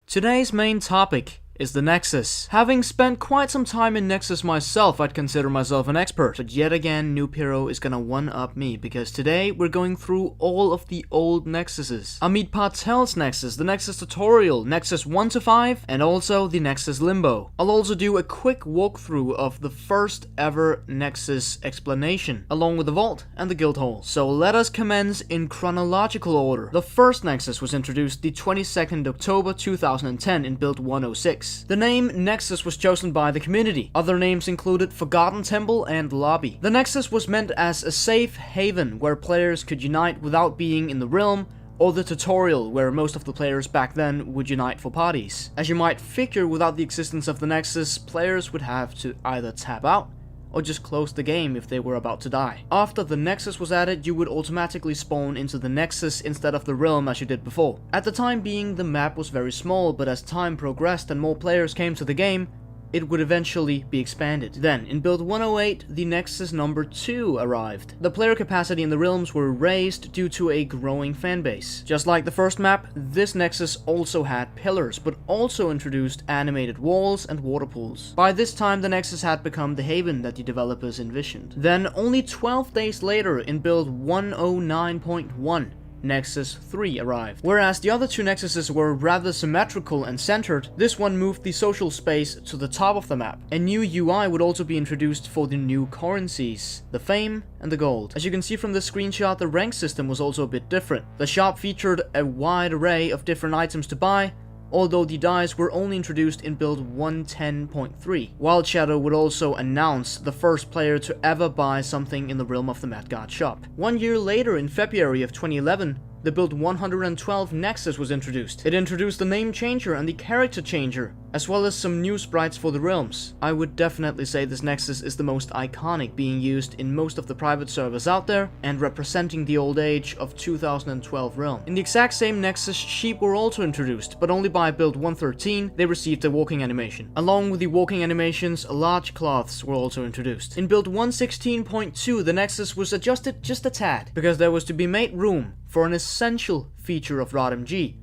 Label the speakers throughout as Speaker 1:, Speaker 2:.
Speaker 1: Today's main topic is the Nexus. Having spent quite some time in Nexus myself, I'd consider myself an expert, but yet again NoobHereo is gonna one-up me, because today we're going through all of the old Nexuses. Amit Patel's Nexus, the Nexus tutorial, Nexus 1 to 5, and also the Nexus Limbo. I'll also do a quick walkthrough of the first ever Nexus explanation, along with the Vault and the Guild Hall. So let us commence in chronological order. The first Nexus was introduced the 22nd October 2010 in build 106. The name Nexus was chosen by the community. Other names included Forgotten Temple and Lobby. The Nexus was meant as a safe haven where players could unite without being in the realm, or the tutorial where most of the players back then would unite for parties. As you might figure, without the existence of the Nexus, players would have to either tap out or just close the game if they were about to die. After the Nexus was added, you would automatically spawn into the Nexus instead of the realm as you did before. At the time being, the map was very small, but as time progressed and more players came to the game, it would eventually be expanded. Then, in build 108, the Nexus number 2 arrived. The player capacity in the realms were raised due to a growing fanbase. Just like the first map, this Nexus also had pillars, but also introduced animated walls and water pools. By this time, the Nexus had become the haven that the developers envisioned. Then, only 12 days later, in build 109.1, Nexus 3 arrived. Whereas the other two Nexuses were rather symmetrical and centered, this one moved the social space to the top of the map. A new UI would also be introduced for the new currencies, the Fame and the Gold. As you can see from the screenshot, the rank system was also a bit different. The shop featured a wide array of different items to buy, although the dice were only introduced in build 110.3. Wild Shadow would also announce the first player to ever buy something in the Realm of the Mad God shop. 1 year later, in February of 2011, the build 112 Nexus was introduced. It introduced the name changer and the character changer, as well as some new sprites for the realms. I would definitely say this Nexus is the most iconic, being used in most of the private servers out there, and representing the old age of 2012 realm. In the exact same Nexus, sheep were also introduced, but only by build 113 they received a walking animation. Along with the walking animations, large cloths were also introduced. In build 116.2, the Nexus was adjusted just a tad, because there was to be made room for an essential feature of RotMG,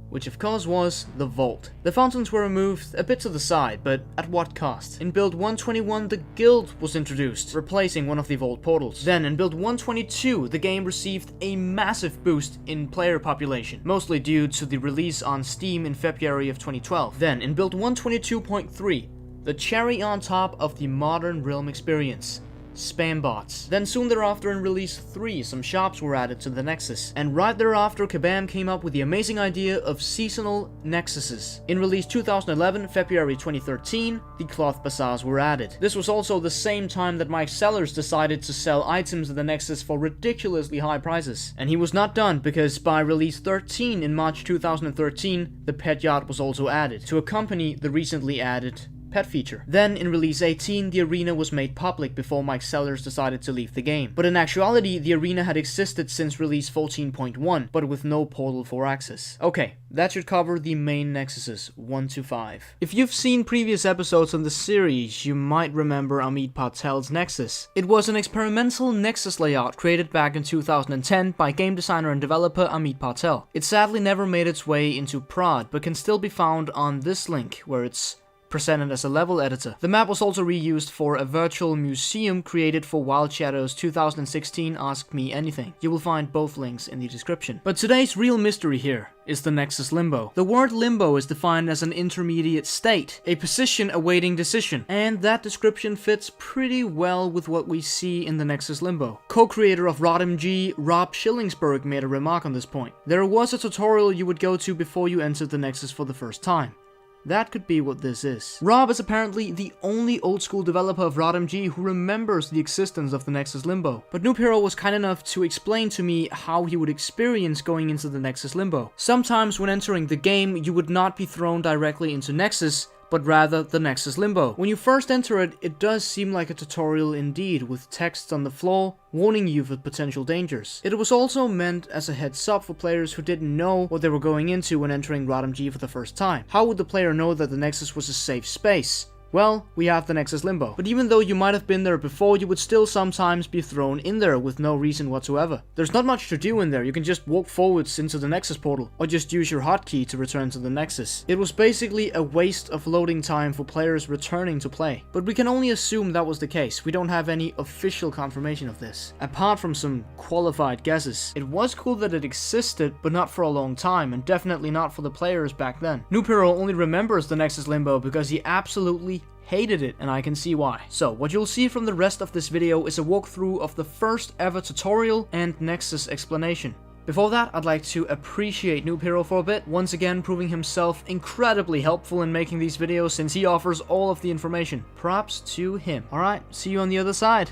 Speaker 1: which of course was the Vault. The fountains were removed a bit to the side, but at what cost? In build 121, the Guild was introduced, replacing one of the Vault portals. Then in build 122, the game received a massive boost in player population, mostly due to the release on Steam in February of 2012. Then in build 122.3, the cherry on top of the modern realm experience, spam bots. Then soon thereafter in release 3, some shops were added to the Nexus, and right thereafter Kabam came up with the amazing idea of seasonal Nexuses. In release 2011, February 2013, the cloth bazaars were added. This was also the same time that Mike Sellers decided to sell items in the Nexus for ridiculously high prices. And he was not done, because by release 13 in March 2013, the pet yacht was also added, to accompany the recently added pet feature. Then in release 18, the arena was made public before Mike Sellers decided to leave the game. But in actuality, the arena had existed since release 14.1, but with no portal for access. Okay, that should cover the main Nexuses 1 to 5. If you've seen previous episodes on the series, you might remember Amit Patel's Nexus. It was an experimental Nexus layout created back in 2010 by game designer and developer Amit Patel. It sadly never made its way into prod, but can still be found on this link, where it's presented as a level editor. The map was also reused for a virtual museum created for Wild Shadow's 2016 Ask Me Anything. You will find both links in the description. But today's real mystery here is the Nexus Limbo. The word limbo is defined as an intermediate state, a position awaiting decision, and that description fits pretty well with what we see in the Nexus Limbo. Co-creator of RotMG, Rob Schillingsberg, made a remark on this point. There was a tutorial you would go to before you entered the Nexus for the first time. That could be what this is. Rob is apparently the only old-school developer of RotMG who remembers the existence of the Nexus Limbo. But NoobHereo was kind enough to explain to me how he would experience going into the Nexus Limbo. Sometimes when entering the game, you would not be thrown directly into Nexus, but rather the Nexus Limbo. When you first enter it, it does seem like a tutorial indeed, with texts on the floor warning you of potential dangers. It was also meant as a heads up for players who didn't know what they were going into when entering RotMG for the first time. How would the player know that the Nexus was a safe space? Well, we have the Nexus Limbo. But even though you might have been there before, you would still sometimes be thrown in there with no reason whatsoever. There's not much to do in there. You can just walk forwards into the Nexus portal, or just use your hotkey to return to the Nexus. It was basically a waste of loading time for players returning to play. But we can only assume that was the case. We don't have any official confirmation of this, apart from some qualified guesses. It was cool that it existed, but not for a long time, and definitely not for the players back then. NoobHereo only remembers the Nexus Limbo because he absolutely hated it, and I can see why. So, what you'll see from the rest of this video is a walkthrough of the first ever tutorial and Nexus explanation. Before that, I'd like to appreciate NoobHereo for a bit, once again proving himself incredibly helpful in making these videos since he offers all of the information. Props to him. Alright, see you on the other side.